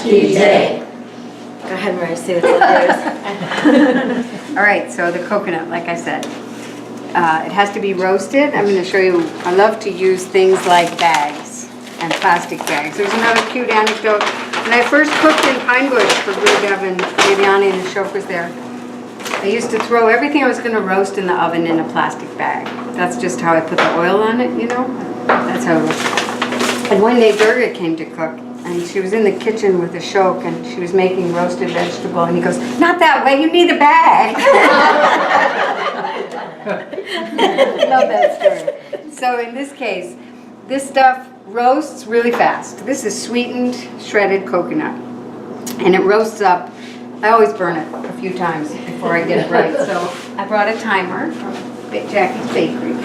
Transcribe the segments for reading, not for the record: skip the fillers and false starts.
TJ. Go ahead, Mary, see what's on yours. All right, so the coconut, like I said, it has to be roasted. I'm going to show you. I love to use things like bags and plastic bags. There's another cute anecdote. When I first cooked in Pine Bush for Guru Dev and Viviani and Ashok was there, I used to throw everything I was going to roast in the oven in a plastic bag. That's just how I put the oil on it, you know? That's how it was. And one day Durga came to cook, and she was in the kitchen with Ashok, and she was making roasted vegetable, and he goes, "Not that way, you need a bag." Love that story. So in this case, this stuff roasts really fast. This is sweetened, shredded coconut, and it roasts up. I always burn it a few times before I get it right. So I brought a timer from Jackie's Bakery,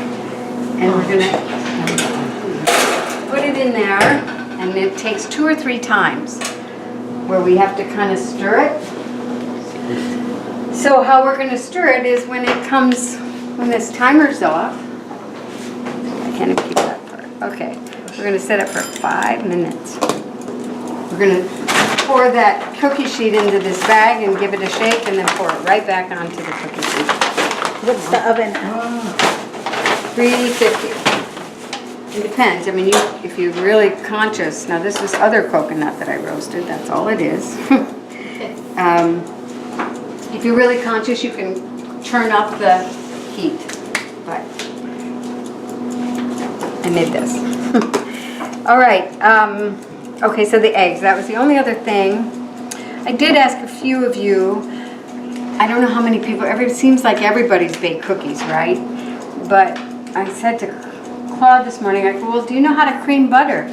and we're gonna put it in there, and it takes 2 or 3 times where we have to kind of stir it. So how we're gonna stir it is when this timer's off. I can't even keep that part. Okay, we're gonna set it for 5 minutes. We're gonna pour that cookie sheet into this bag and give it a shake, and then pour it right back onto the cookie sheet. What's the oven? 350. It depends. I mean, if you're really conscious. Now this was other coconut that I roasted. That's all it is. If you're really conscious, you can turn up the heat. But I made this. All right. Okay, so the eggs. That was the only other thing. I did ask a few of you. I don't know how many people. It seems like everybody's baked cookies, right? But I said to Claude this morning, I go, "Well, do you know how to cream butter?"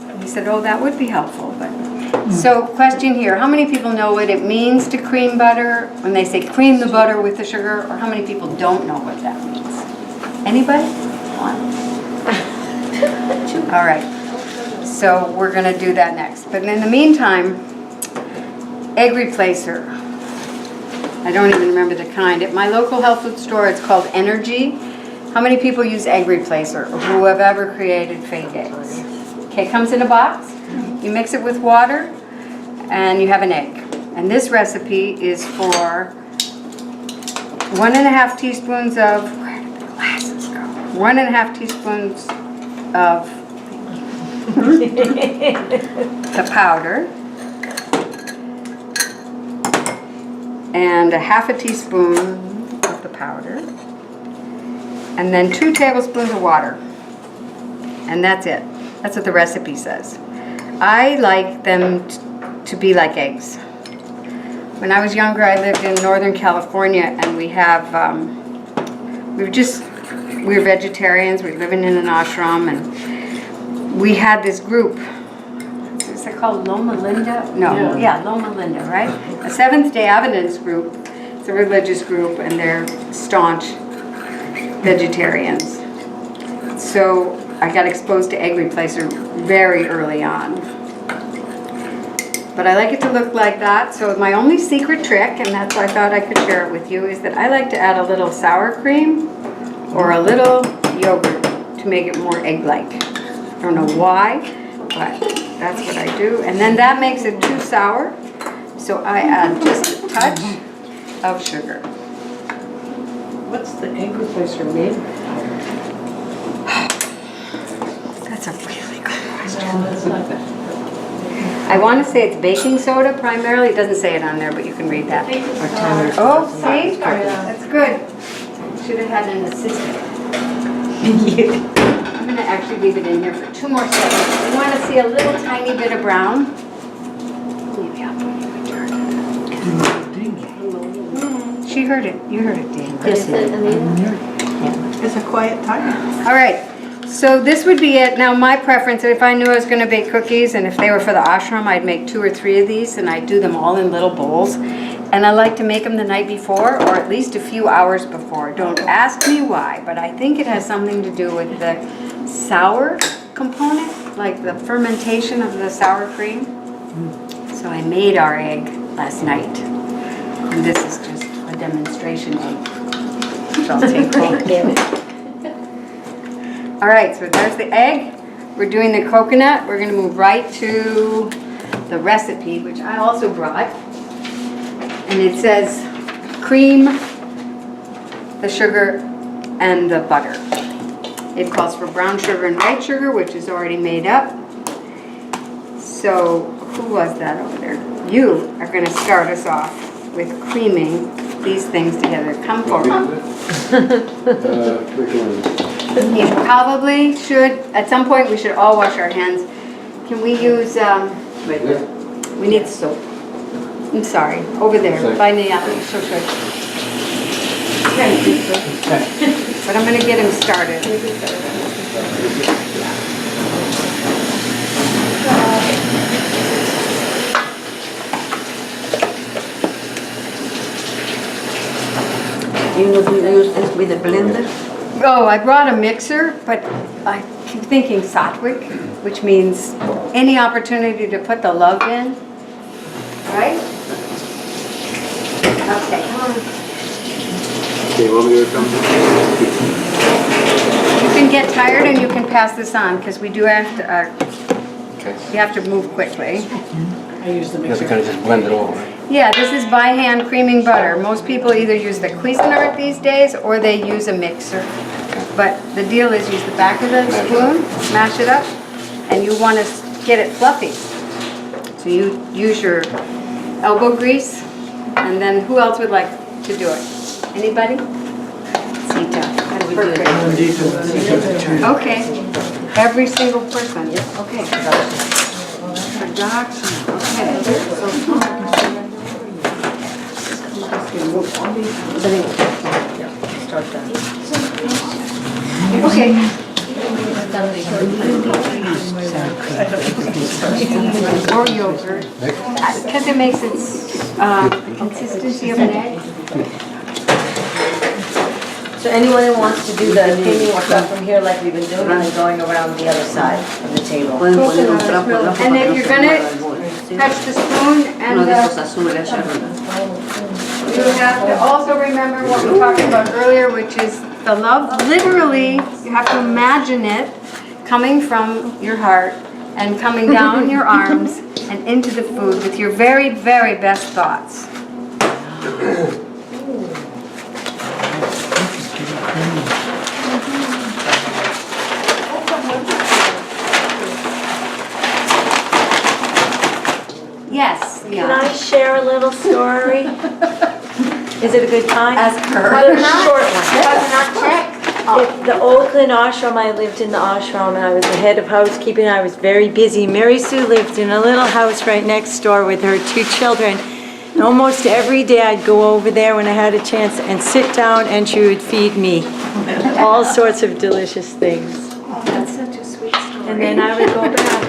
And he said, "Oh, that would be helpful." But so, question here: how many people know what it means to cream butter when they say cream the butter with the sugar, or how many people don't know what that means? Anybody? One. All right. So we're going to do that next. But in the meantime, egg replacer. I don't even remember the kind. At my local health food store, it's called Energy. How many people use egg replacer, or who have ever created fake eggs? Okay, comes in a box. You mix it with water, and you have an egg. And this recipe is for 1.5 teaspoons of, where did the glasses go? 1.5 teaspoons of the powder, and 1/2 teaspoon of the powder, and then 2 tablespoons of water, and that's it. That's what the recipe says. I like them to be like eggs. When I was younger, I lived in Northern California, and we were vegetarians. We were living in an ashram, and we had this group. Is it called Loma Linda? No, yeah, Loma Linda, right? A Seventh-day Adventist group. It's a religious group, and they're staunch vegetarians. So I got exposed to egg replacer very early on. But I like it to look like that. So my only secret trick, and that's why I thought I could share it with you, is that I like to add a little sour cream or a little yogurt to make it more egg-like. I don't know why, but that's what I do. And then that makes it too sour, so I add just a touch of sugar. What's the egg replacer made? That's a really good question. I want to say it's baking soda primarily. It doesn't say it on there, but you can read that. Oh, see? That's good. Should have had an assistant. I'm going to actually leave it in here for 2 more seconds. You want to see a little tiny bit of brown? Maybe I'll put it in the She heard it. You heard it, Dan. Yes, It's a quiet time. All right. So this would be it. Now my preference, if I knew I was going to bake cookies, and if they were for the ashram, I'd make 2 or 3 of these, and I'd do them all in little bowls. And I like to make them the night before, or at least a few hours before. Don't ask me why, but I think it has something to do with the sour component, like the fermentation of the sour cream. So I made our egg last night, and this is just a demonstration egg. So I'll take home. All right, so there's the egg. We're doing the coconut. We're going to move right to the recipe, which I also brought. And it says cream, the sugar, and the butter. It calls for brown sugar and white sugar, which is already made up. So who was that over there? You are going to start us off with creaming these things together. Come forward. You probably should, at some point we should all wash our hands. Can we use, we need soap. I'm sorry, over there, by Nayali, so good. But I'm going to get him started. You know if you use this with a blender? Oh, I brought a mixer, but I keep thinking Sattvik, which means any opportunity to put the love in, right? Okay, come on. Okay, want me to come? You can get tired and you can pass this on, because we do have to, Okay. you have to move quickly. I use the You have to mixer. kind of just blend it over. Yeah, this is by hand creaming butter. Most people either use the Cuisinart these days or they use a mixer. But the deal is use the back of the spoon, smash it up, and you want to get it fluffy. So you use your elbow grease, and then who else would like to do it? Anybody? Sita. That's perfect. Okay. Every single person. Okay. Okay. Or yogurt, because it makes its consistency of an egg. So anyone who wants to do the creaming will start from here like we've been doing and then going around the other side of the table. And then you're gonna touch the spoon and you have to also remember what we talked about earlier, which is the love. Literally, you have to imagine it coming from your heart and coming down your arms and into the food with your very, very best thoughts. Yes, Can yeah. I share a little story? Is it a good time? Ask her. A short one. Check. The Oakland ashram, I lived in the ashram and I was the head of housekeeping. I was very busy. Mary Sue lived in a little house right next door with her 2 children. And almost every day I'd go over there when I had a chance and sit down and she would feed me all sorts of delicious things. Oh, that's such a sweet story. And then I would go back.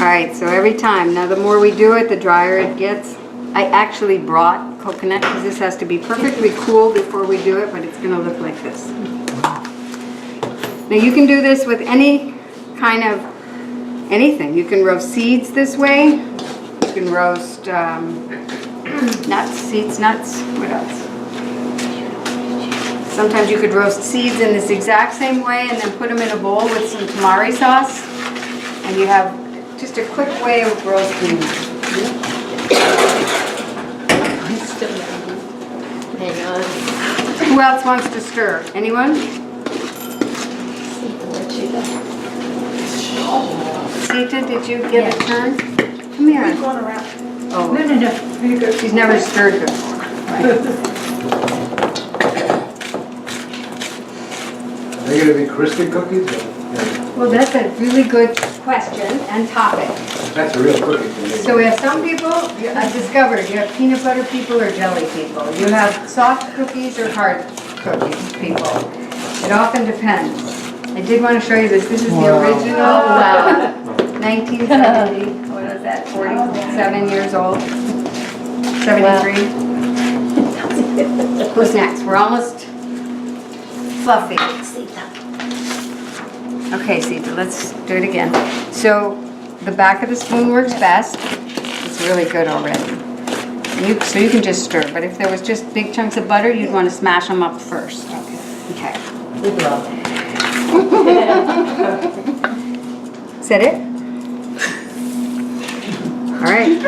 All right, so every time, now the more we do it, the drier it gets. I actually brought coconut because this has to be perfectly cool before we do it, but it's gonna look like this. Now you can do this with any kind of, anything. You can roast seeds this way. You can roast nuts, seeds, nuts, what else? Sometimes you could roast seeds in this exact same way and then put them in a bowl with some tamari sauce. And you have just a quick way of roasting. Hang on. Who else wants to stir? Anyone? Sita, did you get a turn? Come here. Oh. No. She's never stirred before. Are they gonna be crispy cookies? Well, that's a really good question and topic. That's a real cookie for me. So we have some people, I've discovered, you have peanut butter people or jelly people. You have soft cookies or hard cookies people. It often depends. I did want to show you this. This is the original 1970, what is that, 47 years old? 73? Who's next? We're almost fluffy. Okay, Sita, let's do it again. So the back of the spoon works best. It's really good already. So you can just stir, but if there was just big chunks of butter, you'd want to smash them up first. Okay. With love. Say said it? All right.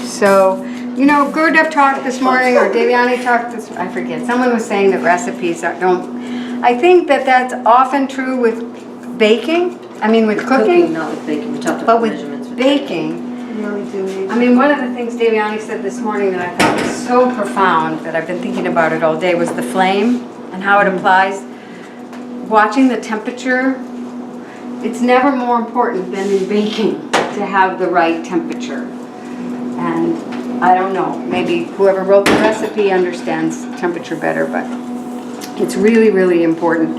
So, you know, Gurdev talked this morning, or Devyani talked this, I forget. Someone was saying that recipes don't, I think that that's often true with baking. I mean, with cooking. Not with baking, we talked But about with measurements. baking, I mean, one of the things Devyani said this morning that I thought was so profound, that I've been thinking about it all day, was the flame and how it applies. Watching the temperature, it's never more important than in baking to have the right temperature. And I don't know, maybe whoever wrote the recipe understands temperature better, but it's really, really important.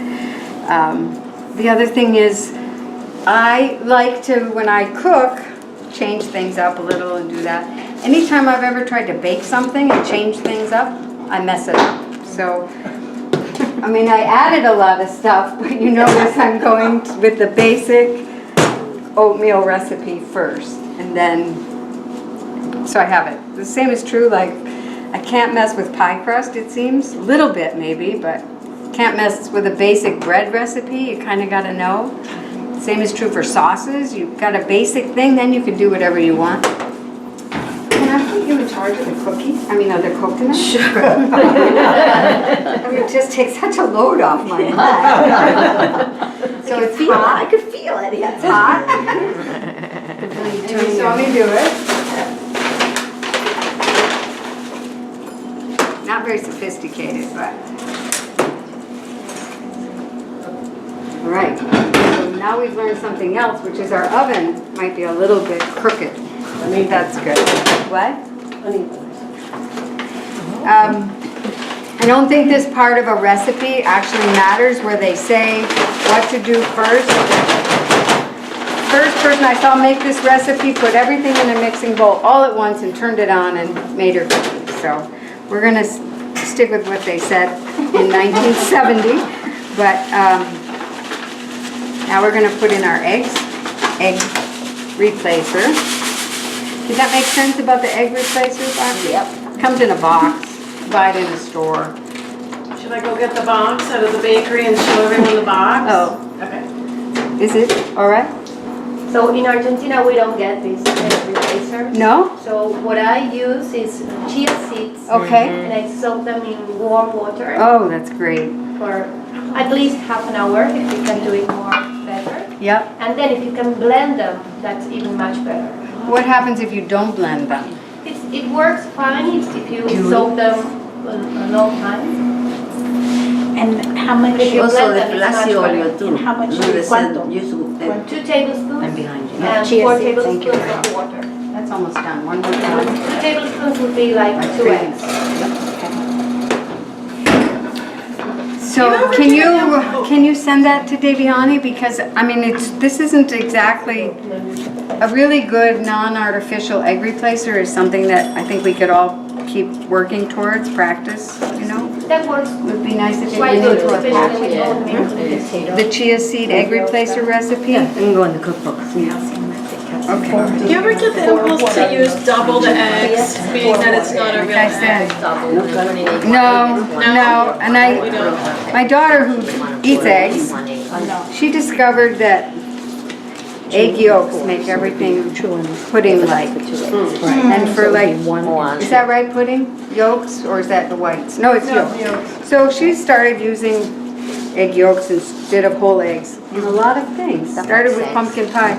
The other thing is, I like to, when I cook, change things up a little and do that. Anytime I've ever tried to bake something and change things up, I mess it up. So, I mean, I added a lot of stuff, but you notice I'm going with the basic oatmeal recipe first, and then, so I have it. The same is true, like, I can't mess with pie crust, it seems, a little bit maybe, but can't mess with a basic bread recipe, you kind of got to know. Same is true for sauces. You've got a basic thing, then you can do whatever you want. Can I put you in charge of the cookies? I mean, of the coconut? Sure. I mean, it just takes such a load off my back. So it's hot. I could feel it. Yeah, it's hot. And you saw me do it. Not very sophisticated, but. All right. Now we've learned something else, which is our oven might be a little bit crooked. I mean, that's good. What? I don't think this part of a recipe actually matters where they say what to do first. First person I saw make this recipe put everything in a mixing bowl all at once and turned it on and made her cookies. So we're going to stick with what they said in 1970. But now we're going to put in our egg replacer. Does that make sense about the egg replacer box? Yep. Comes in a box. Buy it in a store. Should I go get the box out of the bakery and show everyone the box? Oh. Okay. Is it all right? So in Argentina, we don't get these egg replacers. No? So what I use is chia seeds. Okay. And I soak them in warm water Oh, that's great. for at least half an hour. If you can do it more, better. Yep. And then if you can blend them, that's even much better. What happens if you don't blend them? It works fine if you soak them a long time. And how much? If you Also blend the them, it's much flacio better. oil too. And how much? No, they said ¿Cuánto? use 2 tablespoons I'm behind you. and Chia 4 seeds, thank you. tablespoons of water. That's almost done. One more time. 2 tablespoons would be like 2 eggs. So can you send that to Devyani, because I mean this isn't exactly a really good non-artificial egg replacer is something that I think we could all keep working towards, practice, you know. That works Would be nice if it quite went good, into a especially with package. oatmeal. The chia seed egg replacer recipe. Yeah, it can go in the cookbook. Okay. Do you ever get the impulse to use double the eggs, meaning that it's not a real Like I egg? said, no, and my daughter who eats eggs, she discovered that egg yolks make everything pudding-like. And for like, is that right, pudding? Yolks, or is that the whites? No, it's yolks. So she started using egg yolks instead of whole eggs in a lot of things. Started with pumpkin pie.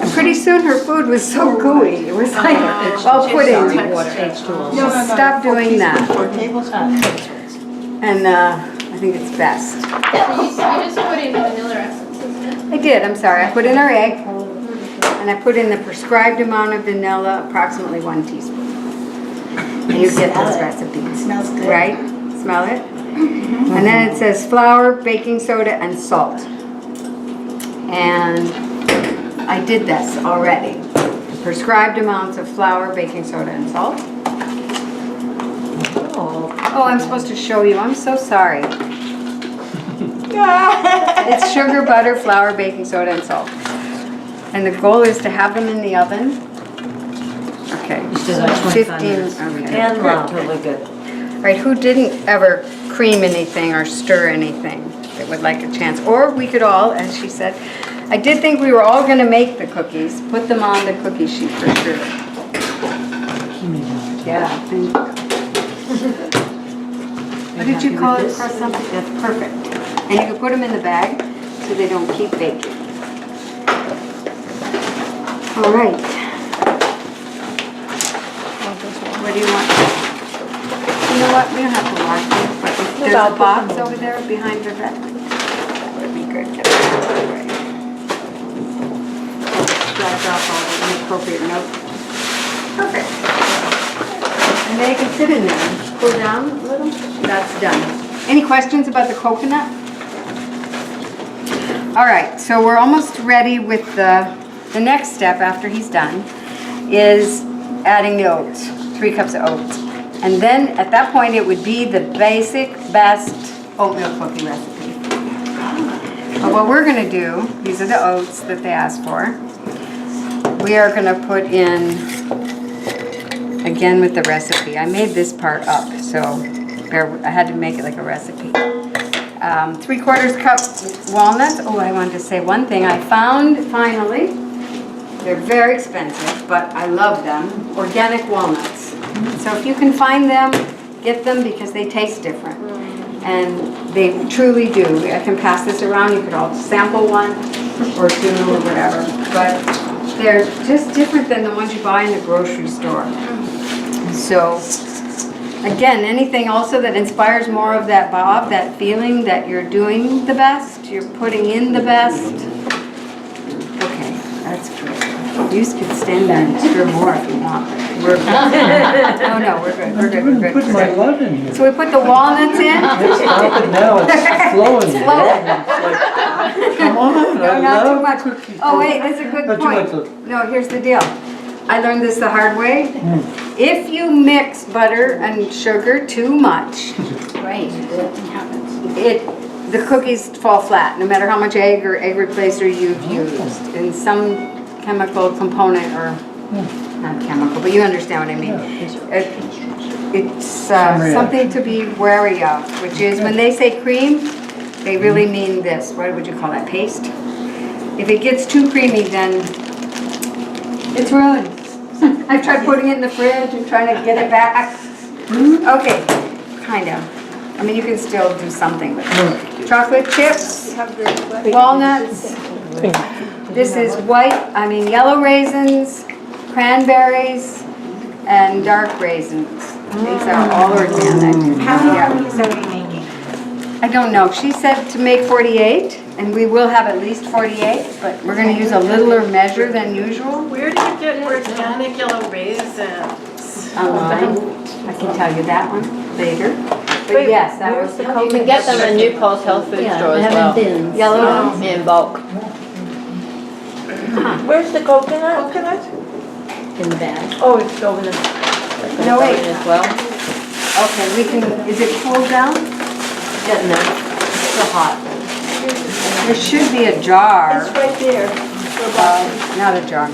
And pretty soon her food was so gooey. It was like, all pudding. No, stop doing that. And I think it's best. You just put in vanilla essence, isn't it? I did, I'm sorry. I put in our egg, and I put in the prescribed amount of vanilla, approximately 1 teaspoon. And you get this recipe. It smells good. Right? Smell it? And then it says flour, baking soda, and salt. And I did this already. Prescribed amounts of flour, baking soda, and salt. Oh, I'm supposed to show you. I'm so sorry. It's sugar, butter, flour, baking soda, and salt. And the goal is to have them in the oven. Okay. 15. Okay. And totally good. All right, who didn't ever cream anything or stir anything that would like a chance? Or we could all, as she said, I did think we were all gonna make the cookies, put them on the cookie sheet for sure. Yeah, thank you. What did you call it, croissant? That's perfect. And you can put them in the bag so they don't keep baking. All right. What do you want? You know what, we don't have to wash them, but if there's a box over there behind Vivette. That would be good. Get it out of the way. Scratch off all the inappropriate notes. Perfect. And they can sit in there. Pull down a little. That's done. Any questions about the coconut? All right, so we're almost ready with the next step after he's done is adding the oats, 3 cups of oats. And then at that point it would be the basic, best oatmeal cookie recipe. But what we're gonna do, these are the oats that they asked for. We are gonna put in, again with the recipe, I made this part up, so I had to make it like a recipe. 3/4 cup walnuts. Oh, I wanted to say one thing I found finally. They're very expensive, but I love them. Organic walnuts. So if you can find them, get them because they taste different. And they truly do. I can pass this around. You could all sample one or 2 or whatever. But they're just different than the ones you buy in the grocery store. So again, anything also that inspires more of that Bob, that feeling that you're doing the best, you're putting in the best. Okay, that's good. You could stand there and stir more if you want. We're good. No, we're good. We're good. We're good. Put my love in here. So we put the walnuts in. Stop it now, it's flowing. It's like, come on, No, I not too love much. cookies. Oh wait, that's a good Not too much. point. No, here's the deal. I learned this the hard way. If you mix butter and sugar too much, Right, that happens. the cookies fall flat, no matter how much egg or egg replacer you've used. In some chemical component, or not chemical, but you understand what I mean. It's something to be wary of, which is when they say cream, they really mean this. What would you call that? Paste? If it gets too creamy, then it's ruined. I've tried putting it in the fridge and trying to get it back. Okay, kind of. I mean, you can still do something with it. Chocolate chips, walnuts. This is yellow raisins, cranberries, and dark raisins. These are all organic. How many Yeah. cookies are we making? I don't know. She said to make 48, and we will have at least 48, but we're going to use a littler measure than usual. Where do you get organic yellow raisins? Online. I can tell you that one later. But Wait, yes, that where's was the You can get them in Newcastle Health Food Store as well. yellow ones. In bulk. Where's the coconut? In the bag. Oh, it's over there. No, wait. As well. Okay, we can, is it cooled down? Getting them. It's still hot. There should be a jar. It's right there. Not a jar.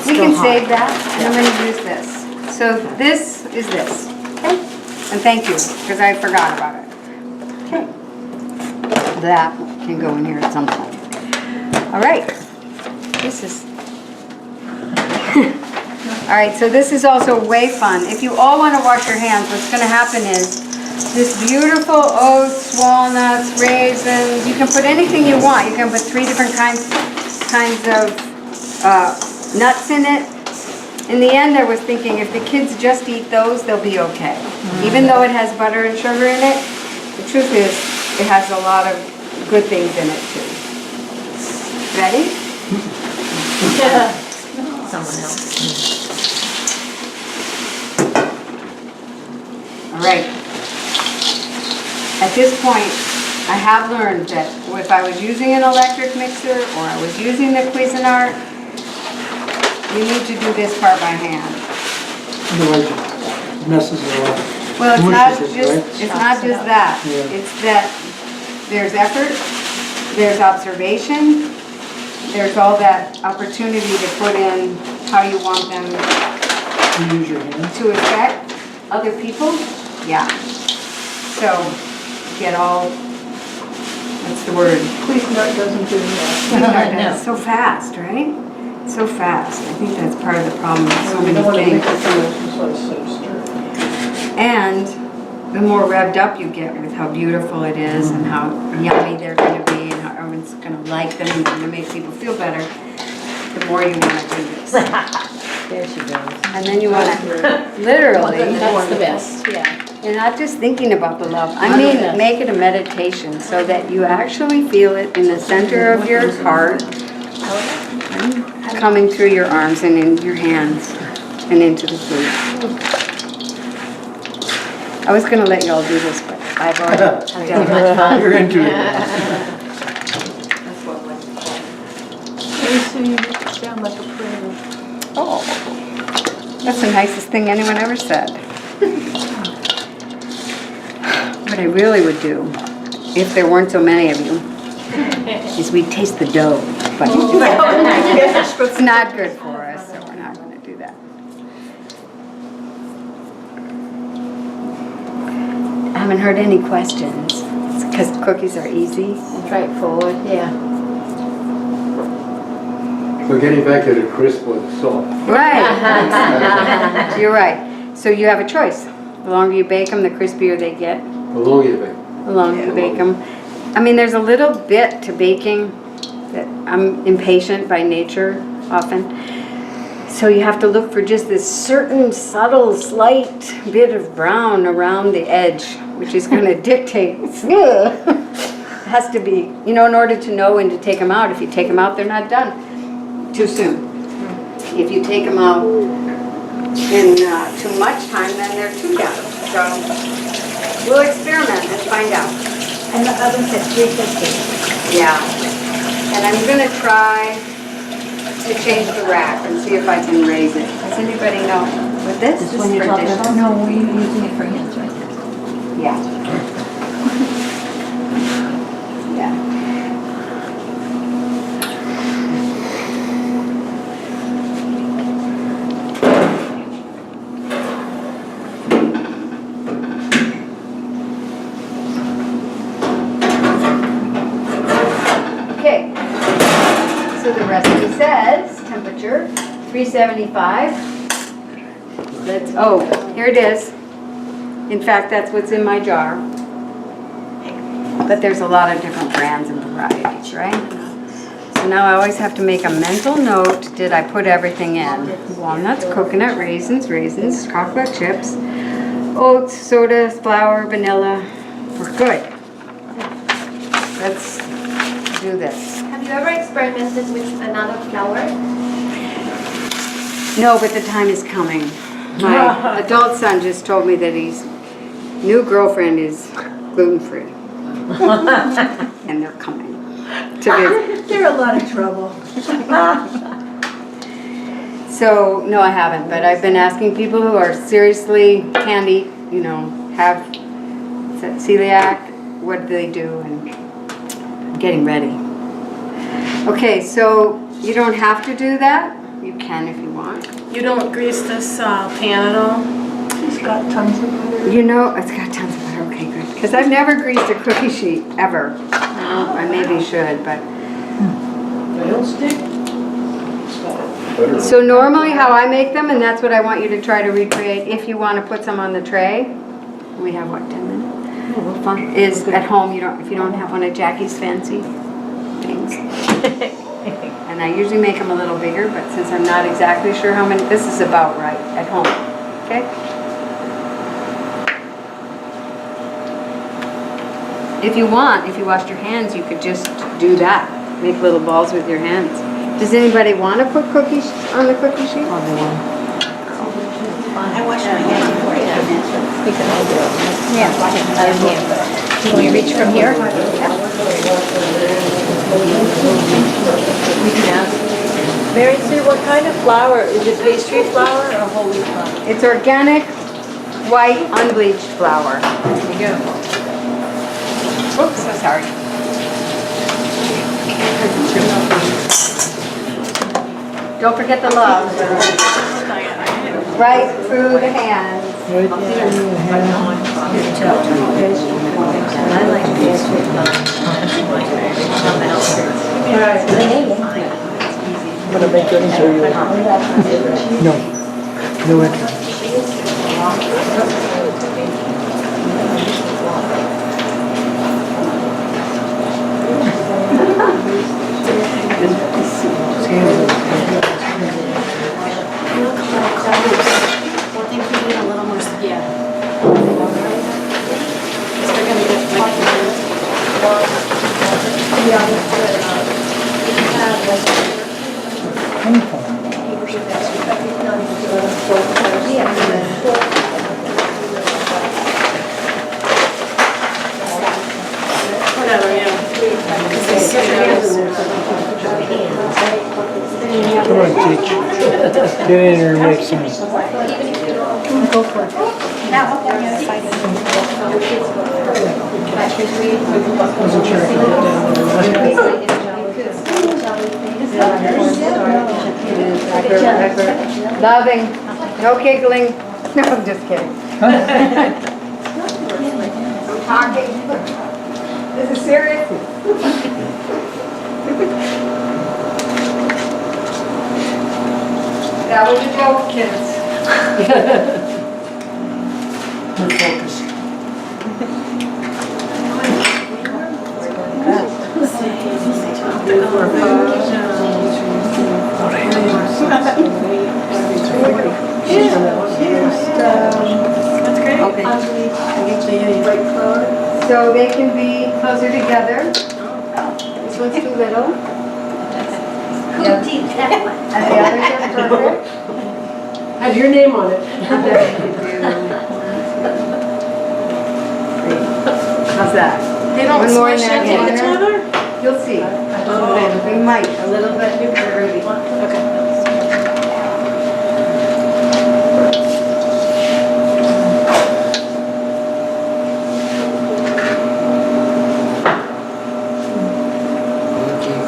We can save that, and I'm gonna use this. So this is this, okay? And thank you, because I forgot about it. Okay. That can go in here at some point. All right. This is... All right, so this is also way fun. If you all want to wash your hands, what's gonna happen is this beautiful oats, walnuts, raisins, you can put anything you want. You can put 3 different kinds of nuts in it. In the end, I was thinking if the kids just eat those, they'll be okay. Even though it has butter and sugar in it, the truth is it has a lot of good things in it too. Ready? Someone else. All right. At this point, I have learned that if I was using an electric mixer or I was using the Cuisinart, you need to do this part by hand. Otherwise it messes it up. Well, it's Mushes not it, right? just that. Yeah. It's that there's effort, there's observation, there's all that opportunity to put in how you want them You use your hands. to affect other people. Yeah. So get all What's the word? Cuisinart doesn't do that. Cuisinart No. does. So fast, right? So fast. I think that's part of the problem with so You many don't want to make things. it too much, just like so stir. And the more revved up you get with how beautiful it is and how yummy they're going to be and how everyone's going to like them and to make people feel better, the more you want to do this. There she goes. And then you want to literally, That's the best, yeah. you're not just thinking about the love. I mean, make it a meditation so that you actually feel it in the center of your heart, coming through your arms and in your hands and into the food. I was going to let you all do this, but I've already done it. You're into it. So you make it sound like a prayer. Oh, that's the nicest thing anyone ever said. What I really would do, if there weren't so many of you, is we'd taste the dough. But it's not good for us, so we're not going to do that. I haven't heard any questions. It's because cookies are easy. Straightforward, yeah. So getting back to the crisp or the soft. Right. You're right. So you have a choice. The longer you bake them, the crispier they get. The longer you bake. The longer you bake them. I mean, there's a little bit to baking that I'm impatient by nature often. So you have to look for just this certain subtle, slight bit of brown around the edge, which is going to dictate. It has to be, you know, in order to know when to take them out. If you take them out, they're not done too soon. If you take them out in too much time, then they're too done. So we'll experiment and find out. And the oven's at 350. Yeah. And I'm going to try to change the rack and see if I can raise it. Does anybody know what this This is one you're for talking dishes? about? No, we're using it for hands right now. Yeah. Yeah. Okay. So the recipe says temperature 375. Here it is. In fact, that's what's in my jar. But there's a lot of different brands and varieties, right? So now I always have to make a mental note. Did I put everything in? Walnuts, coconut, raisins, chocolate chips, oats, soda, flour, vanilla. We're good. Let's do this. Have you ever experimented with another flour? No, but the time is coming. My adult son just told me that his new girlfriend is gluten-free. And they're coming to visit. They're a lot of trouble. So, no, I haven't, but I've been asking people who are seriously candy, you know, have celiac, what do they do, and I'm getting ready. Okay, so you don't have to do that. You can if you want. You don't grease this pan at all? It's got tons of butter. You know, it's got tons of butter. Okay, good. Because I've never greased a cookie sheet, ever. I maybe should, but... They don't stick. Butter. So normally how I make them, and that's what I want you to try to recreate, if you want to put some on the tray, we have, what, 10 minutes? Oh, we're fine. Is at home, if you don't have one of Jackie's fancy things. And I usually make them a little bigger, but since I'm not exactly sure how many, this is about right at home, okay? If you want, if you washed your hands, you could just do that. Make little balls with your hands. Does anybody want to put cookies on the cookie sheet? I wash my hands before I came in. We can all do it. Yeah. Out of here. Can we reach from here? We can ask. Mary Sue, what kind of flour? Is it pastry flour or whole wheat flour? It's organic, white, unbleached flour. There you go. Oops, so sorry. Don't forget the love. Right through the hands. Right there you have. I like this. I'm gonna make it so you. No. No entrance. I think we need a little more, yeah. They're gonna get like. Whatever, yeah. Come on, teach. Get in here and make some. Loving, no giggling. No, I'm just kidding. I'm talking. This is serious. That was a joke, kids. Focus. That's great. Okay. Okay. So they can be closer together. This one's too little. And the others are perfect. Has your name on it. How's that? They don't One more in smush that into each corner. other? You'll see. We might, a little bit.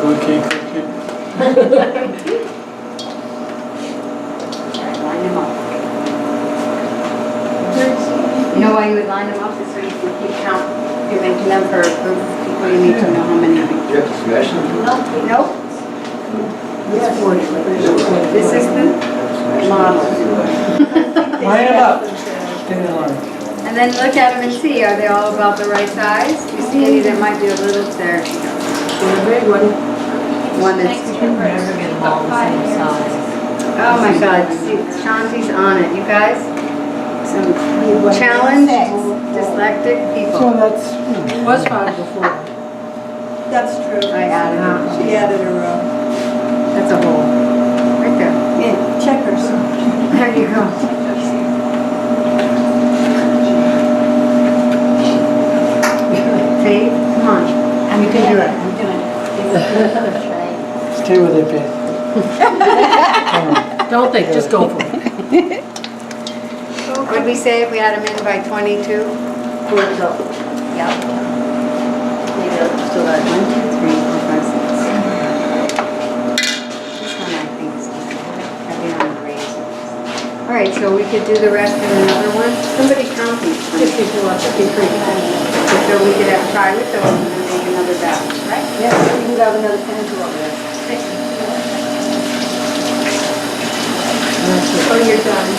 Okay. Okay. Line them up. You know why you would line them up? Is so you can keep count. You're making them for a group of people, you need to know how many. You have to smash them? Nope. This is the model. Line them up. Get in line. And then look at them and see, are they all about the right size? Do you see any that might be a little, there she goes. The big one. One that's, Never get them all the same size. oh my God, see, Shanti's on it, you guys. Some challenged, dyslexic So people. that's, was 5 before. That's true. I added them. She added a row. That's a hole. Right there. Yeah, checkers. There you go. See, come on, you can do it. I'm doing it. Stay with it, Beth. Don't think, just go for it. What did we say if we had them in by 22? Four top. Yeah. Still got 1, 2, 3, 4, 5, 6. This one I think is heavy on the razors. All right, so we could do the rest in another one. Somebody count these for me. 53. So we could have try with those and then make another batch, right? Yes, you can have another pencil over there. Oh, you're done.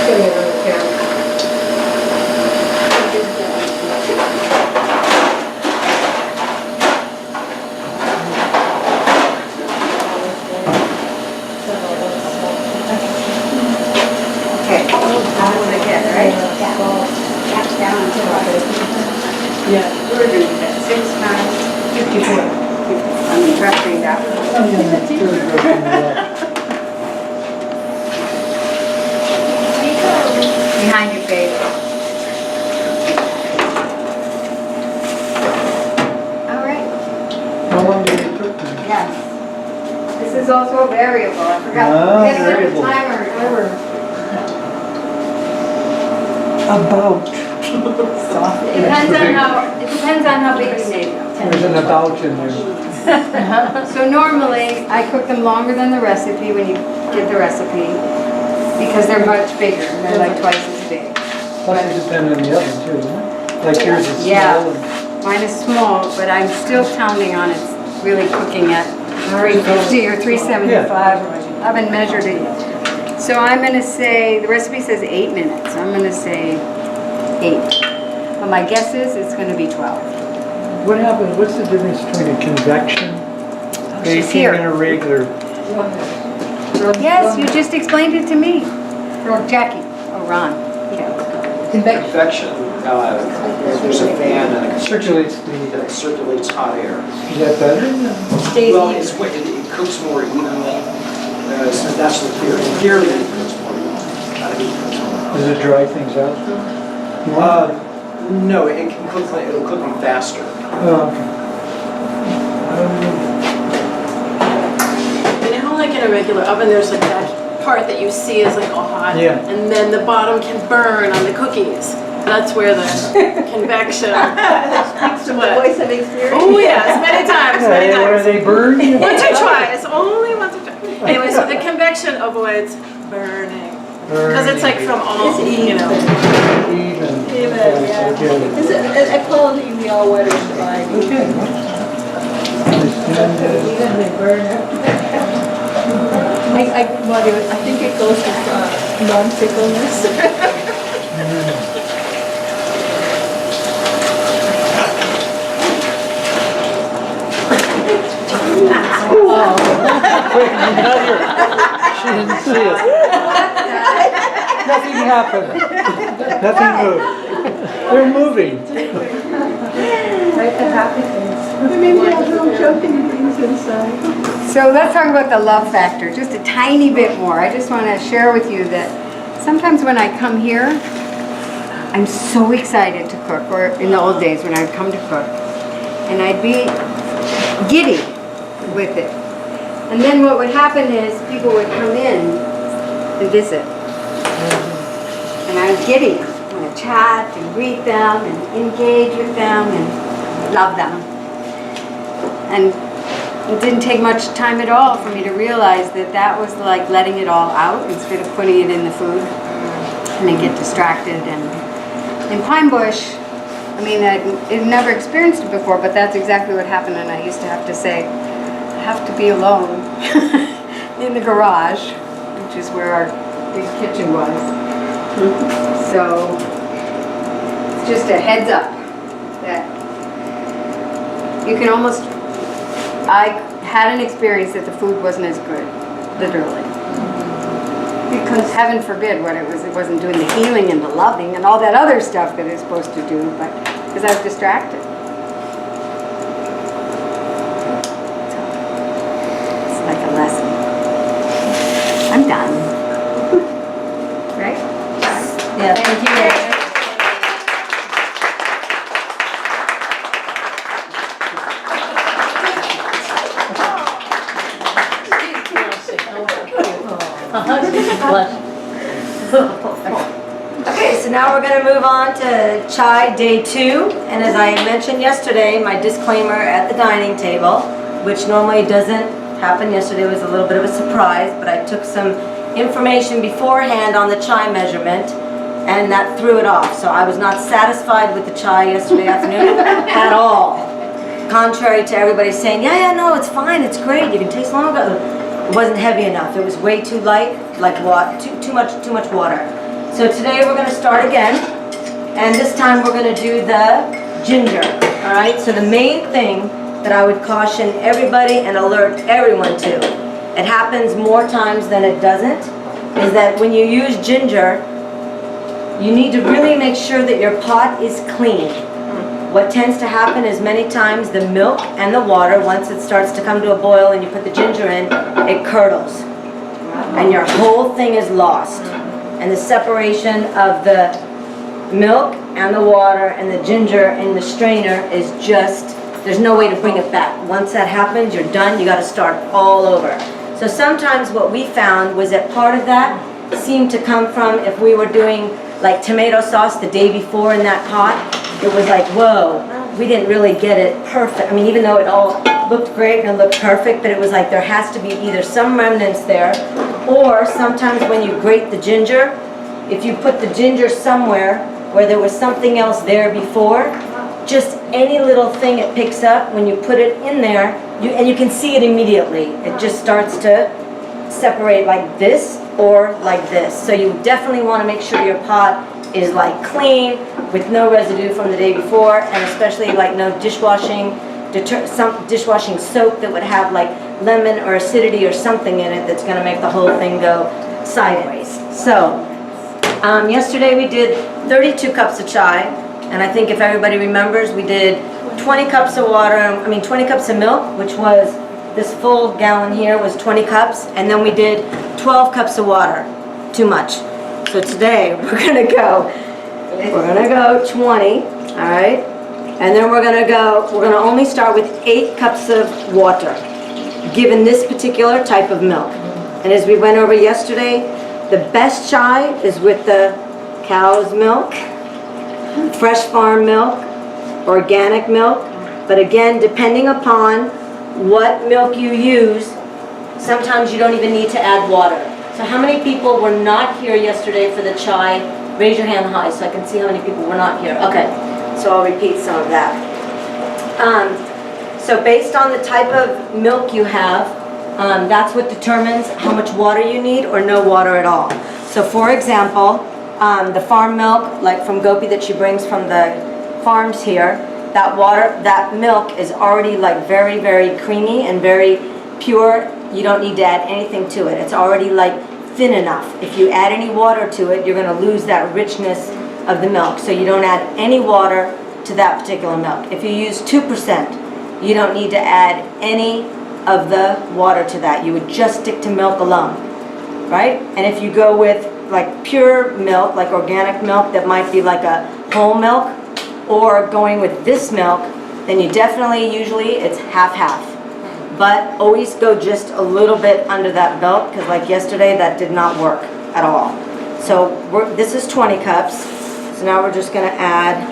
Give me another count. Okay, how much I get, right? That's down until Yeah. we're doing that 6 times 54. I'm trusting that. Behind your face. All right. How long did it took? Yes. This is also a variable. I forgot. Ah, Getting rid of variable. the timer. About. It depends on how big you make them. There's an about in there. So normally, I cook them longer than the recipe when you get the recipe, because they're much bigger, they're like twice as big. Plus it depends on the oven too, isn't it? Like yours is Yeah. small and Mine is small, but I'm still counting on it's really cooking at 350 or 375. I haven't measured it yet. So I'm gonna say, the recipe says 8 minutes. I'm gonna say 8. But my guess is it's gonna be 12. what happens, what's the difference between a convection she's baking here. and a regular? Yes, you just explained it to me. Jackie. Oh, Ron. Yeah. Convection, there's a fan and a Circulates that circulates hot air. is that better? Well, it cooks more evenly. So that's the theory. In theory, it cooks more evenly. I think it cooks more. Does it dry things out though? No, it can cook. It'll cook them faster. Oh, okay. And you know, like in a regular oven, there's like that part that you see is like all hot. Yeah. And then the bottom can burn on the cookies. That's where the convection. Speaks to my voice of experience. Oh yes, many times, many What are times. they burned? Once or twice, only once or twice. Anyway, so the convection avoids burning. Because it's like from all, you know. Even. yeah. Okay. I call it the all weather slide. Okay. Even the burner. I think it goes with non-pickleness. Quick, another. She didn't see it. Nothing happened. Nothing moved. They're moving. Like the happy things. Maybe I'll do choking things inside. So let's talk about the love factor, just a tiny bit more. I just want to share with you that sometimes when I come here, I'm so excited to cook, or in the old days when I'd come to cook, and I'd be giddy with it. And then what would happen is people would come in and visit. And I was giddy. I want to chat and greet them and engage with them and love them. And it didn't take much time at all for me to realize that that was like letting it all out instead of putting it in the food and then get distracted. And in Pine Bush, I mean, I'd never experienced it before, but that's exactly what happened. And I used to have to say, I have to be alone in the garage, which is where our big kitchen was. So it's just a heads up that you can almost, I had an experience that the food wasn't as good, literally. Because heaven forbid what it wasn't doing the healing and the loving and all that other stuff that it's supposed to do, but because I was distracted. It's like a lesson. I'm done. Right? Yeah. Thank you. Okay, so now we're going to move on to chai day 2, and as I mentioned yesterday, my disclaimer at the dining table, which normally doesn't happen. Yesterday was a little bit of a surprise, but I took some information beforehand on the chai measurement, and that threw it off. So I was not satisfied with the chai yesterday afternoon at all. Contrary to everybody saying, yeah, no, it's fine, it's great, you can taste longer. It wasn't heavy enough. It was way too light, like what? Too much water. So today we're going to start again, and this time we're going to do the ginger. All right. So the main thing that I would caution everybody and alert everyone to, it happens more times than it doesn't, is that when you use ginger, you need to really make sure that your pot is clean. What tends to happen is many times the milk and the water, once it starts to come to a boil and you put the ginger in, it curdles. And your whole thing is lost. And the separation of the milk and the water and the ginger in the strainer is just, there's no way to bring it back. Once that happens, you're done, you got to start all over. So sometimes what we found was that part of that seemed to come from if we were doing like tomato sauce the day before in that pot. It was like, whoa, we didn't really get it perfect. I mean, even though it all looked great and it looked perfect, but it was like there has to be either some remnants there, or sometimes when you grate the ginger, if you put the ginger somewhere where there was something else there before, just any little thing it picks up, when you put it in there, and you can see it immediately. It just starts to separate like this or like this. So you definitely want to make sure your pot is like clean, with no residue from the day before, and especially like no dishwashing soap that would have like lemon or acidity or something in it that's going to make the whole thing go sideways. So yesterday we did 32 cups of chai, and I think if everybody remembers, we did 20 cups of water, 20 cups of milk, which was this full gallon here was 20 cups, and then we did 12 cups of water. Too much. So today we're gonna go 20, all right? And then we're gonna only start with 8 cups of water, given this particular type of milk. And as we went over yesterday, the best chai is with the cow's milk, fresh farm milk, organic milk. But again, depending upon what milk you use, sometimes you don't even need to add water. So how many people were not here yesterday for the chai? Raise your hand high so I can see how many people were not here. Okay, so I'll repeat some of that. So based on the type of milk you have, that's what determines how much water you need or no water at all. So for example, the farm milk, like from Gopi that she brings from the farms here, that milk is already like very, very creamy and very pure. You don't need to add anything to it. It's already like thin enough. If you add any water to it, you're going to lose that richness of the milk. So you don't add any water to that particular milk. If you use 2%, you don't need to add any of the water to that. You would just stick to milk alone, right? And if you go with like pure milk, like organic milk that might be like a whole milk, or going with this milk, then you definitely, usually it's half-half. But always go just a little bit under that belt, because like yesterday, that did not work at all. So this is 20 cups. So now we're just gonna add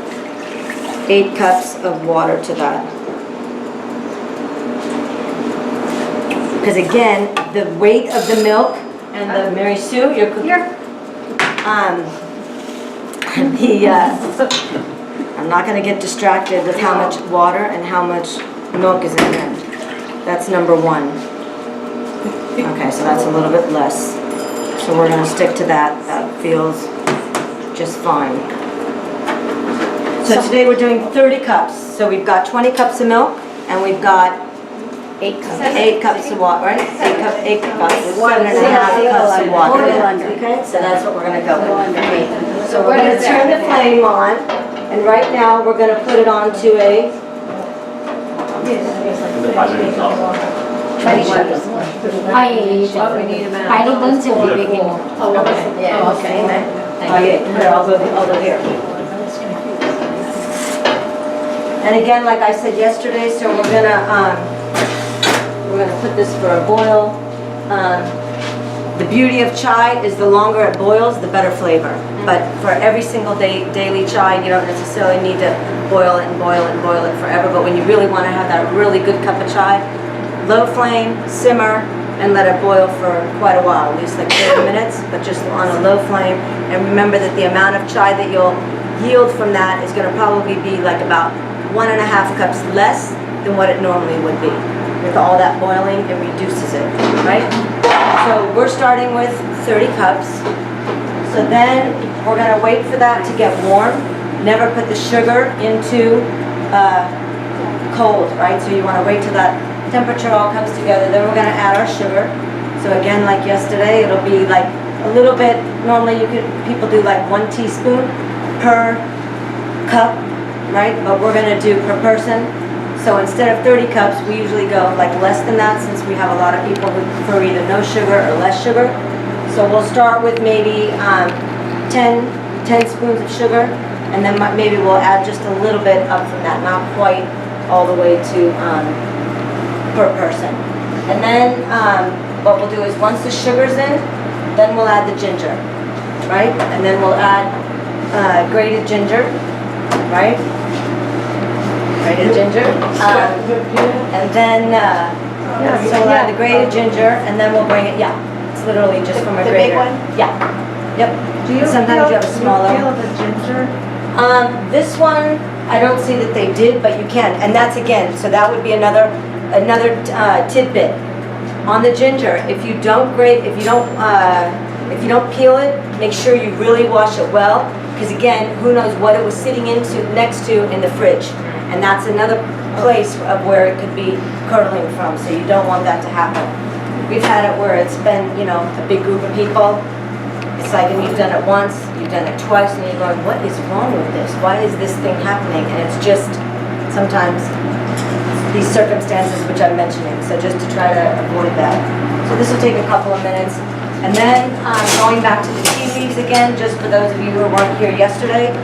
8 cups of water to that. Because again, the weight of the milk and the Mary Sue, you're cooking. I'm not going to get distracted with how much water and how much milk is in there. That's number 1. Okay, so that's a little bit less. So we're going to stick to that. That feels just fine. So today we're doing 30 cups. So we've got 20 cups of milk and we've got 8 cups of water, right? 8 cups, 7.5 cups of water. Okay, so that's what we're going to go with. So we're going to turn the flame on, and right now we're going to put it onto a And again, like I said yesterday, so we're gonna put this for a boil. The beauty of chai is the longer it boils, the better flavor. But for every single daily chai, you don't necessarily need to boil it and boil it and boil it forever. But when you really want to have that really good cup of chai, low flame, simmer, and let it boil for quite a while, at least like 30 minutes, but just on a low flame. And remember that the amount of chai that you'll yield from that is going to probably be like about 1.5 cups less than what it normally would be. With all that boiling, it reduces it, right? So we're starting with 30 cups. So then we're gonna wait for that to get warm. Never put the sugar into cold, right? So you wanna wait till that temperature all comes together. Then we're gonna add our sugar. So again, like yesterday, it'll be like a little bit, normally people do like 1 teaspoon per cup, right? But we're gonna do per person. So instead of 30 cups, we usually go like less than that, since we have a lot of people who prefer either no sugar or less sugar. So we'll start with maybe 10 spoons of sugar, and then maybe we'll add just a little bit up from that, not quite all the way to per person. And then what we'll do is once the sugar's in, then we'll add the ginger, right? And then we'll add grated ginger, right? grated ginger. And then, so we'll add the grated ginger, and then we'll bring it, yeah, it's literally just from a The grater. big one? Yeah, yep. Sometimes you have a smaller. Do you peel the ginger? This one, I don't see that they did, but you can, and that's again, so that would be another tidbit. On the ginger, if you don't peel it, make sure you really wash it well, because again, who knows what it was sitting next to in the fridge. And that's another place of where it could be curdling from, so you don't want that to happen. We've had it where it's been, a big group of people. It's like, and you've done it once, you've done it twice, and you're going, what is wrong with this? Why is this thing happening? And it's just sometimes these circumstances which I'm mentioning, so just to try to avoid that. So this will take a couple of minutes. And then going back to the tea leaves again, just for those of you who weren't here yesterday,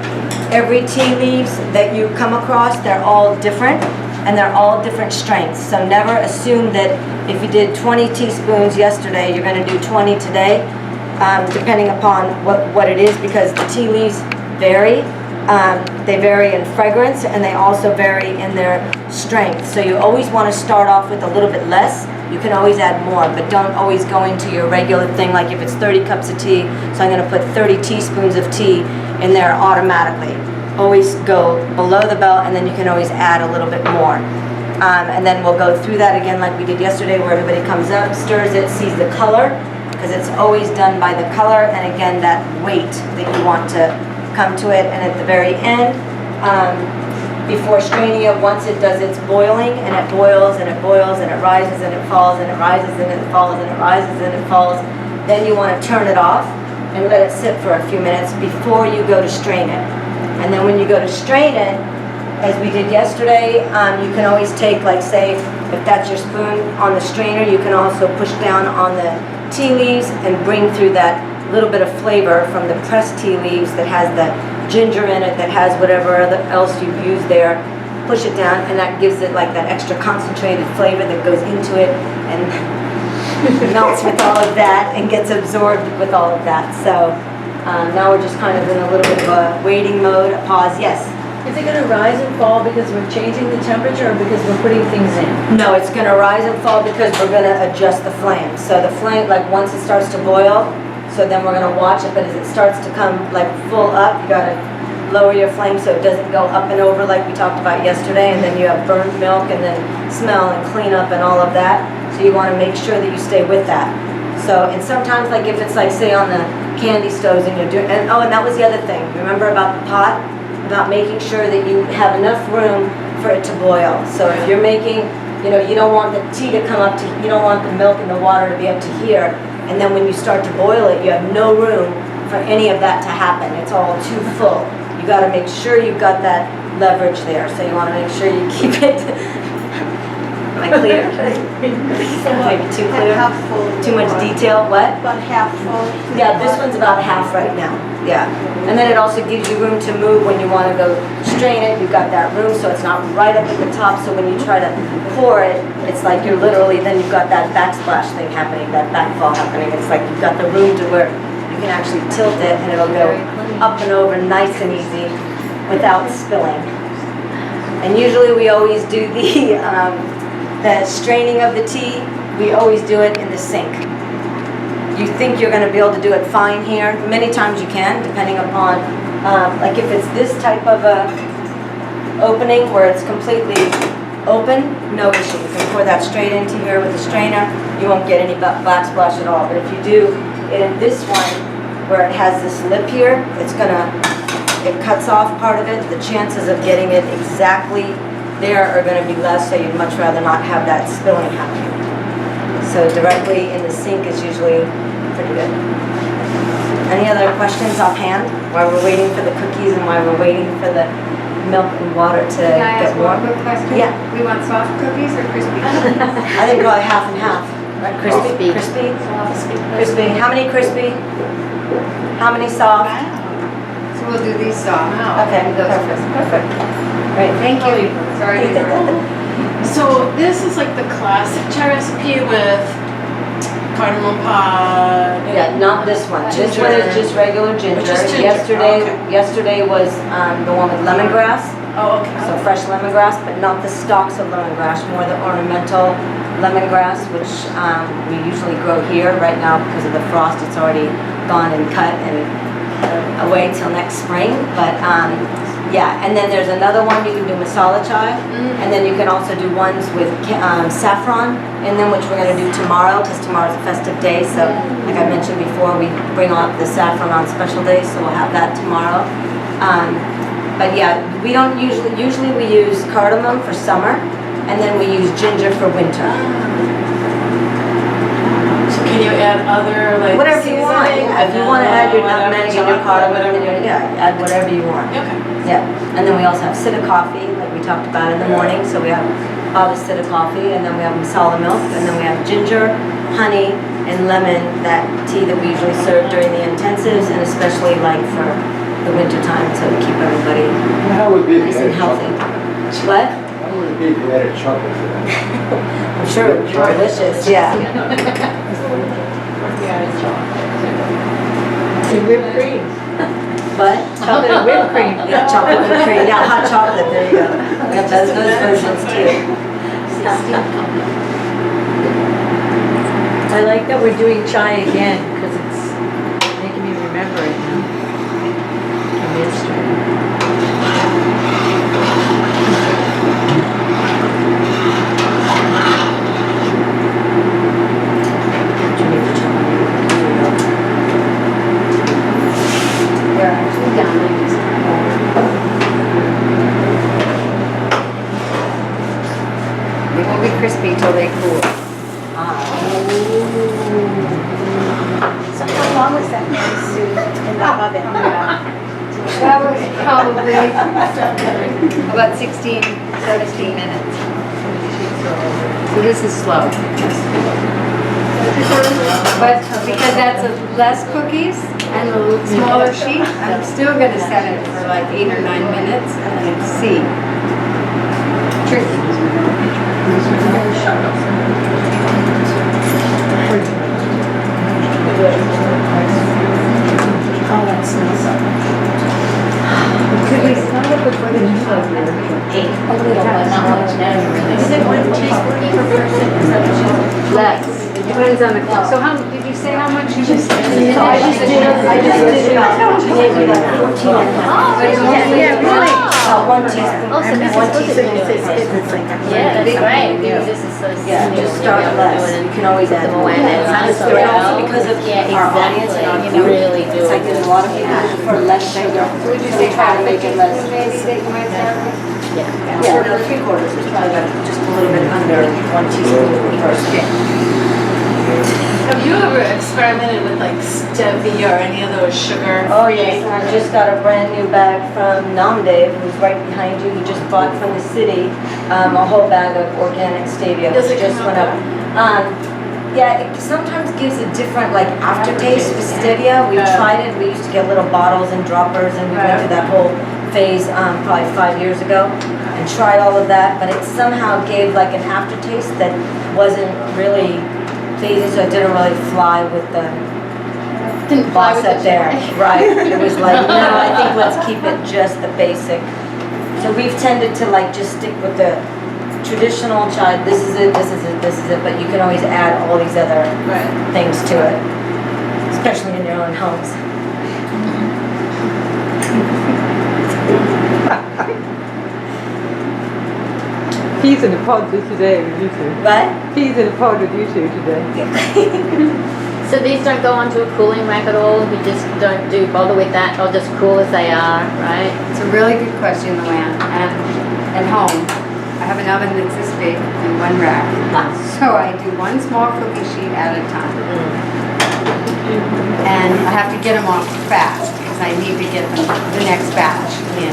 every tea leaves that you come across, they're all different, and they're all different strengths. So never assume that if you did 20 teaspoons yesterday, you're going to do 20 today, depending upon what it is, because the tea leaves vary. They vary in fragrance, and they also vary in their strength. So you always want to start off with a little bit less. You can always add more, but don't always go into your regular thing, like if it's 30 cups of tea, so I'm going to put 30 teaspoons of tea in there automatically. Always go below the belt, and then you can always add a little bit more. And then we'll go through that again like we did yesterday, where everybody comes up, stirs it, sees the color, because it's always done by the color, and again, that weight that you want to come to it. And at the very end, before straining it, once it does its boiling, and it boils and it boils and it rises and it falls and it rises and it falls and it rises and it falls, then you want to turn it off and let it sit for a few minutes before you go to strain it. And then when you go to strain it, as we did yesterday, you can always take, like, say, if that's your spoon on the strainer, you can also push down on the tea leaves and bring through that little bit of flavor from the pressed tea leaves that has the ginger in it, that has whatever else you've used there. Push it down, and that gives it like that extra concentrated flavor that goes into it and melts with all of that and gets absorbed with all of that. So now we're just kind of in a little bit of a waiting mode, a pause. Yes? Is it going to rise and fall because we're changing the temperature or because we're putting things in? No, it's going to rise and fall because we're going to adjust the flame. So the flame, like once it starts to boil, so then we're going to watch it, but as it starts to come like full up, you got to lower your flame so it doesn't go up and over like we talked about yesterday, and then you have burnt milk and then smell and clean up and all of that. So you want to make sure that you stay with that. So, and sometimes like if it's like say on the candy stoves and you're doing, and that was the other thing. Remember about the pot? About making sure that you have enough room for it to boil. So if you're making, you don't want the tea to come up to, you don't want the milk and the water to be up to here, and then when you start to boil it, you have no room for any of that to happen. It's all too full. You got to make sure you've got that leverage there. So you want to make sure you keep it. Am I clear? Maybe too clear? Half full. Too much detail? What? About half full. Yeah, this one's about half right now. Yeah. And then it also gives you room to move when you want to go strain it. You've got that room, so it's not right up at the top. So when you try to pour it, it's like you're literally, then you've got that backsplash thing happening, that backfall happening. It's like you've got the room to where you can actually tilt it and it'll go up and over nice and easy without spilling. And usually we always do the straining of the tea, we always do it in the sink. You think you're going to be able to do it fine here. Many times you can, depending upon, like if it's this type of a opening where it's completely open, no issue. You can pour that straight into here with the strainer. You won't get any backsplash at all. But if you do it in this one, where it has this lip here, it cuts off part of it. The chances of getting it exactly there are going to be less, so you'd much rather not have that spilling happening. So directly in the sink is usually pretty good. Any other questions offhand while we're waiting for the cookies and while we're waiting for the milk and water to Can I get ask one warm? quick question? Yeah. We want soft cookies or crispy cookies? I think probably half and half. Right? Crispy? Crispy? Crispy. How many crispy? How many soft? So we'll do these soft. Okay, perfect. Perfect. Great, thank you. Sorry to interrupt. So this is like the classic chai recipe with cardamom pod. Yeah, not this one. This one is Ginger. just regular ginger. Just ginger, Yesterday, okay. yesterday was the one with lemongrass. Oh, okay. So fresh lemongrass, but not the stalks of lemongrass, more the ornamental lemongrass, which we usually grow here. Right now, because of the frost, it's already gone and cut and away till next spring. But yeah, and then there's another one you can do masala chai, and then you can also do ones with saffron in them, which we're going to do tomorrow, because tomorrow's a festive day. So like I mentioned before, we bring out the saffron on special days, so we'll have that tomorrow. But yeah, we don't usually we use cardamom for summer, and then we use ginger for winter. So can you add other like Whatever you want. seasoning? Yeah, if you want to add your Whatever, nutmeg and your chocolate, cardamom, whatever. then add whatever you want. Okay. Yeah, and then we also have Sitta coffee, like we talked about in the morning. So we have all the Sitta coffee, and then we have masala milk, and then we have ginger, honey, and lemon, that tea that we usually serve during the intensives, and especially like for the winter time to keep everybody How would it be if nice you and added healthy. chocolate? What? How would it be if you added chocolate to that? I'm sure it would be delicious, yeah. And whipped cream. But Chocolate and whipped cream. yeah, chocolate and cream, yeah, hot chocolate, there you go. We have those versions too. I like that we're doing chai again, because it's making me remember it now. I missed it. They're actually down like this. They won't be crispy till they cool. So how long was that Mary Sue in the oven? That was probably about 16, 17 minutes. So this is slow. But because that's less cookies and a little smaller sheet, I'm still gonna set it for like 8 or 9 minutes and see. Tricky. Oh, that smells so good. Could we start it before the child? A little, but not much now, really. Is it 1 teaspoon per person? Is that what you Less. Depends on the clock. So how, did you say how much you just? I just did it about maybe like 14 and a half. Yeah, really. One teaspoon, Oh, so this is one supposed to teaspoon. be yeah, that's great, because this is so Yeah, just start less. You can always add more. and And so also because of our audience and our you really do. it's like there's a lot of people who prefer less sugar. Would you say try to make it less? maybe that you might start with? Yeah, no, 3/4 is probably about just a little bit under 1 teaspoon per stick. Have you ever experimented with like stevia or any of those sugar? Oh yes, I just got a brand new bag from Namdev, who's right behind you. He just bought from the city a whole bag of organic stevia, Does which it just come went out up. Yeah, it sometimes gives a different like aftertaste with stevia. We tried it. We used to get little bottles and droppers, and we went through that whole phase probably 5 years ago, and tried all of that. But it somehow gave like an aftertaste that wasn't really pleasing, so it didn't really fly with the Didn't fly with boss up the there. chai. Right. It was like, no, I think let's keep it just the basic. So we've tended to like just stick with the traditional chai. This is it, this is it, this is it, but you can always add all these other things to it, especially in your own homes. Peas in a pod today with you two. What? Peas in a pod with you two today. So these don't go onto a cooling rack at all? You just don't bother with that, or just cool as they are, right? It's a really good question, Luann. And at home, I have an oven that's this big and one rack. So I do one small cookie sheet at a time. And I have to get them off fast because I need to get them the next batch in.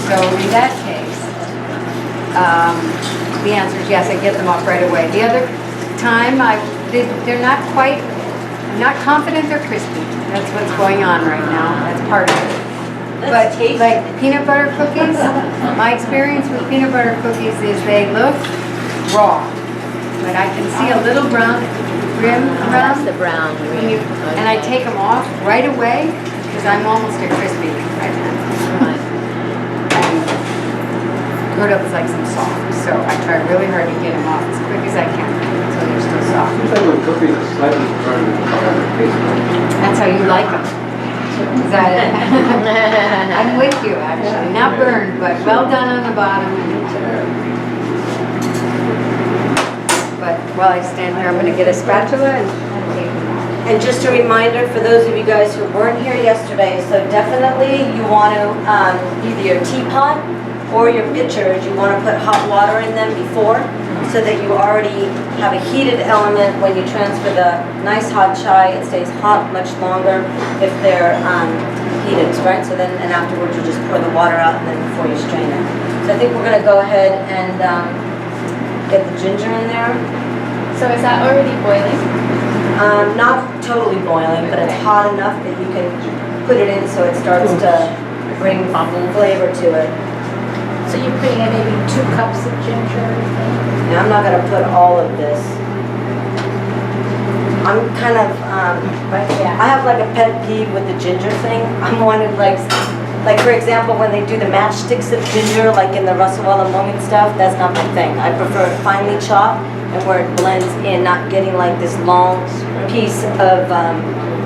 So in that case, the answer is yes, I get them off right away. The other time, they're not quite, I'm not confident they're crispy. That's what's going on right now. That's part of it. But like peanut butter cookies, my experience with peanut butter cookies is they look raw. But I can see a little brown rim That's around. the brown rim. And I take them off right away because I'm almost at crispy right now. Right. build up like some soft. So I try really hard to get them off as quick as I can until they're still soft. Seems like when cooking is slightly burned in the color of the face. That's how you like them. I'm with you actually. Not burned, but well done on the bottom. But while I stand here, I'm going to get a spatula and take them off. And just a reminder for those of you guys who weren't here yesterday, so definitely you want to, either your teapot or your pitchers, you want to put hot water in them before, so that you already have a heated element. When you transfer the nice hot chai, it stays hot much longer if they're heated, right? So then, and afterwards you just pour the water out and then before you strain it. So I think we're going to go ahead and get the ginger in there. So is that already boiling? Not totally boiling, but it's hot enough that you can put it in so it starts to bring flavor to it. So you're putting in maybe 2 cups of ginger? Now, I'm not going to put all of this. I'm kind of, I have like a pet peeve with the ginger thing. I'm one who likes, like for example, when they do the matchsticks of ginger, like in the Russell William stuff, that's not my thing. I prefer it finely chopped and where it blends in, not getting like this long piece of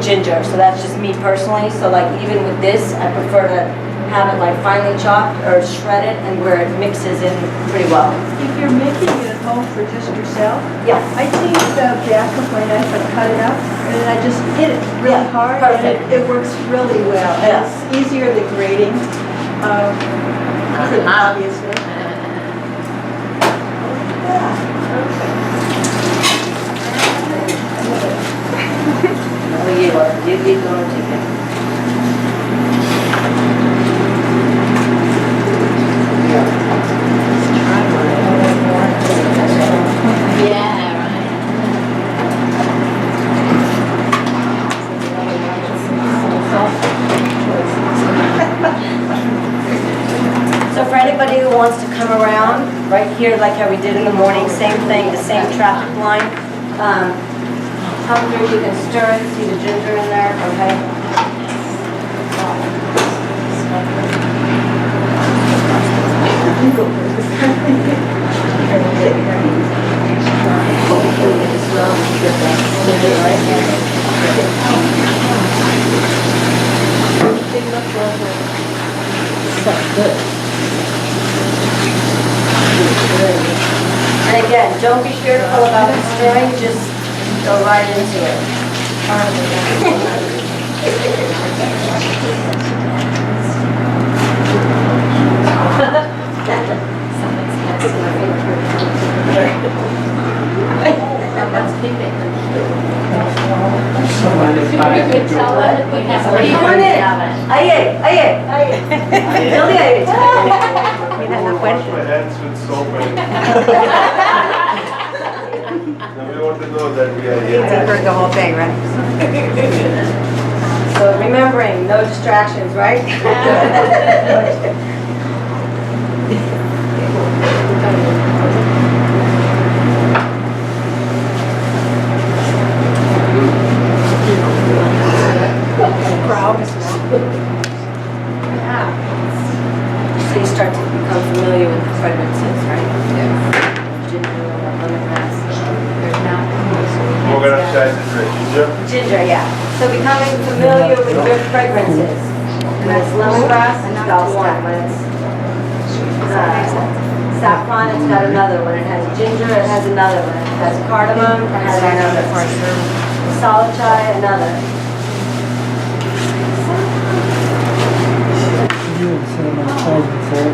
ginger. So that's just me personally. So like even with this, I prefer to have it like finely chopped or shredded and where it mixes in pretty well. If you're making it at home for just yourself, Yeah. I take the back of my knife and cut it up, and then I just hit it really Yeah, hard, perfect. and it works really well. Yeah. It's easier than grating, obviously. Yeah, right. So for anybody who wants to come around, right here, like how we did in the morning, same thing, the same traffic line. Come through, you can stir it, see the ginger in there, okay? And again, don't be fearful about the stirring, just go right into it. Come on in. Aye, aye, aye. Really, aye. My hands with soap and now we want to know that we are here. Heard the whole thing, right? So remembering, no distractions, right? So you start to become familiar with the fragrances, right? Ginger, lemongrass. What kind of chai is it? Ginger? Ginger, yeah. So becoming familiar with your fragrances. When it's lemongrass, it's got one. When it's saffron, it's got another. When it has ginger, it has another. When it has cardamom, it has another. Solid chai, another. You had said on my phone before.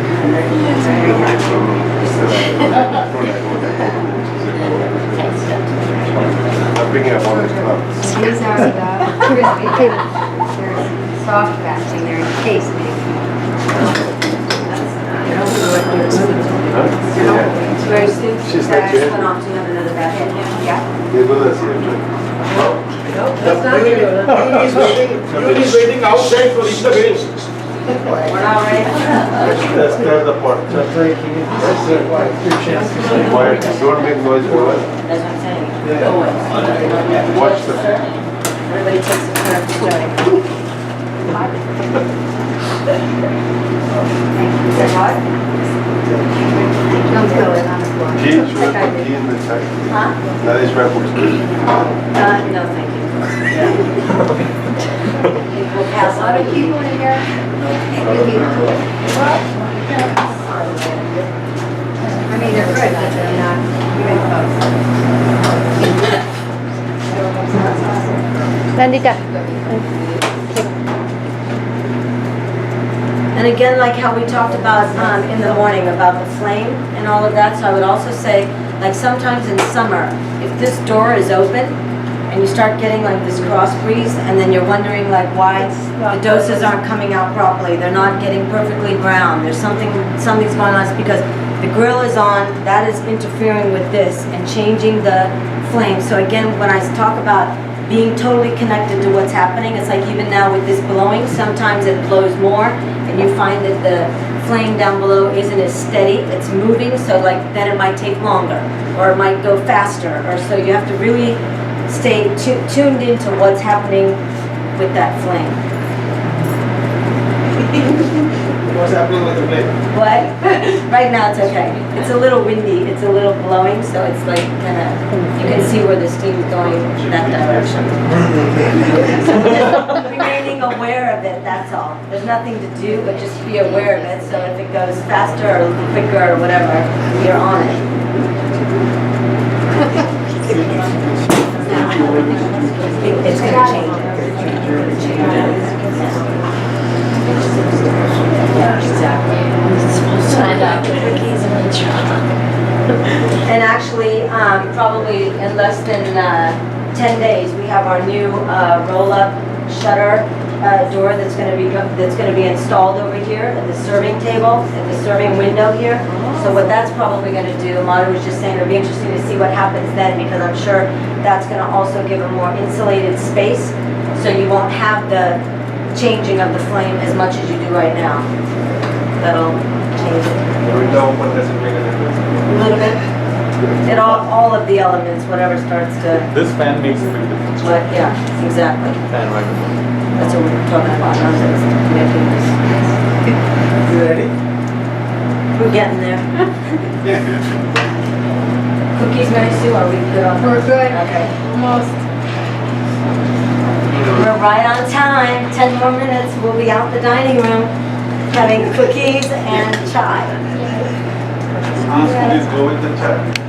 I'm picking up all the clubs. These are the crispy. There's soft batch in there in case maybe. It's very sweet. She's Sorry, I not just here. went off to have another bath. Yeah. They do this here. He's waiting outside for the grapes. We're not ready? Let's stir the pot. That's like, that's like 2 chances. Quiet. Don't make noise. Boy. That's what I'm saying. Watch the. Everybody takes a turn to stirring. Is that hot? No, thank you. We'll pass A lot on. of people in here. I mean, they're good, but they're not even close. Nandita. And again, like how we talked about in the morning about the flame and all of that, so I would also say, like sometimes in summer, if this door is open and you start getting like this cross breeze and then you're wondering like why the doses aren't coming out properly, they're not getting perfectly brown, something's going on, it's because the grill is on, that is interfering with this and changing the flame. So again, when I talk about being totally connected to what's happening, it's like even now with this blowing, sometimes it blows more and you find that the flame down below isn't as steady, it's moving, so like then it might take longer or it might go faster, or so you have to really stay tuned into what's happening with that flame. What's happening with the blade? What? Right now it's okay. It's a little windy, it's a little blowing, so it's like kind of, you can see where the steam's going that direction. So just remaining aware of it, that's all. There's nothing to do, but just be aware of it, so if it goes faster or quicker or whatever, you're on it. It's gonna change it. And actually, probably in less than 10 days, we have our new roll-up shutter door that's going to be installed over here at the serving table, at the serving window here. So what that's probably going to do, Mata was just saying, it'll be interesting to see what happens then, because I'm sure that's going to also give a more insulated space, so you won't have the changing of the flame as much as you do right now. That'll change it. The window open doesn't make a difference. A little bit. It all of the elements, whatever starts to, This fan makes a big difference. but yeah, exactly. Fan right now. That's what we're talking about, not just making this. You ready? We're getting there. Cookies, Mary Sue, are we good on? We're good. Okay. Almost. We're right on time. 10 more minutes, we'll be out the dining room having cookies and chai. Please go with the check.